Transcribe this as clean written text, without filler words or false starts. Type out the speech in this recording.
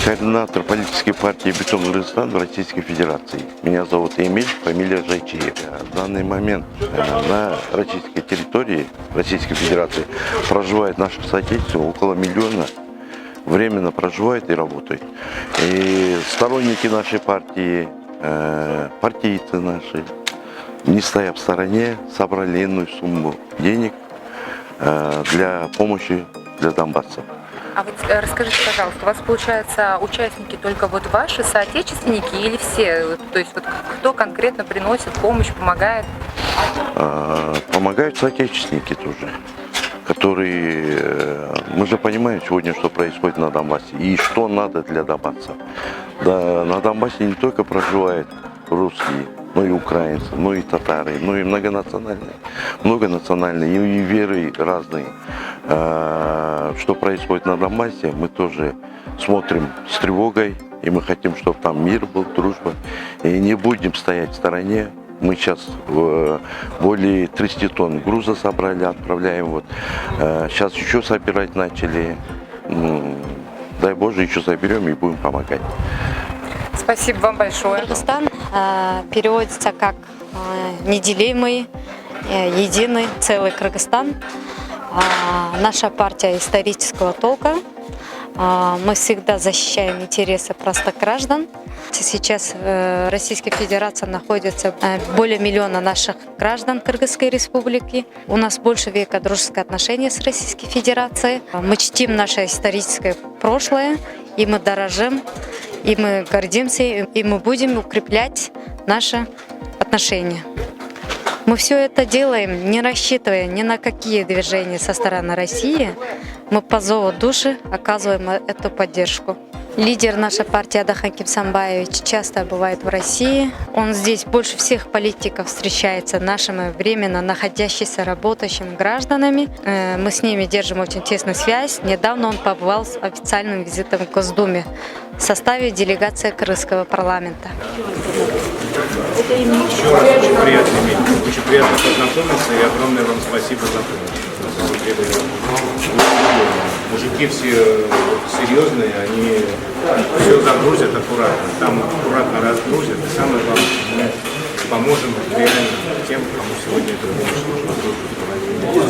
Координатор политической партии «Бетон Кыргызстан» в Российской Федерации. Меня зовут Эмиль, фамилия Жайчиев. В данный момент на российской территории Российской Федерации проживает наших соотечественников около миллиона. Временно проживает и работает. И сторонники нашей партии, партийцы наши, не стоя в стороне, собрали иную сумму денег для помощи для Донбасса. А вот расскажите, пожалуйста, у вас, получается, участники только вот ваши соотечественники или все? То есть вот кто конкретно приносит помощь, помогает? Помогают соотечественники тоже, которые... Мы же понимаем сегодня, что происходит на Донбассе и что надо для Донбасса. Да, на Донбассе не только проживают русские, но и украинцы, но и татары, но и многонациональные, и веры разные. Что происходит на Донбассе, мы тоже смотрим с тревогой, и мы хотим, чтобы там мир был, дружба, и не будем стоять в стороне. Мы сейчас более 30 тонн груза собрали, отправляем. Вот. Сейчас еще собирать начали. Дай Боже, еще соберем и будем помогать. Спасибо вам большое. Кыргызстан переводится как неделимый, единый, целый Кыргызстан. Наша партия исторического толка. Мы всегда защищаем интересы простых граждан. Сейчас в Российской Федерации находится более миллиона наших граждан Кыргызской Республики. У нас больше века дружеские отношения с Российской Федерацией. Мы чтим наше историческое прошлое, и мы дорожим, и мы гордимся, и мы будем укреплять наши отношения. Мы все это делаем, не рассчитывая ни на какие движения со стороны России. Мы по зову души оказываем эту поддержку. Лидер нашей партии Адахан Кимсанбаевич часто бывает в России. Он здесь больше всех политиков встречается нашими временно находящимися работающими гражданами. Мы с ними держим очень тесную связь. Недавно он побывал с официальным визитом в Госдуме в составе делегации Кыргызского парламента. Еще раз очень приятно иметь, очень приятно познакомиться, и огромное вам спасибо за помощь. Мужики все серьезные, они все загрузят аккуратно, там аккуратно разгрузят, и самое главное, мы поможем реально тем, кому сегодня это помощь нужна.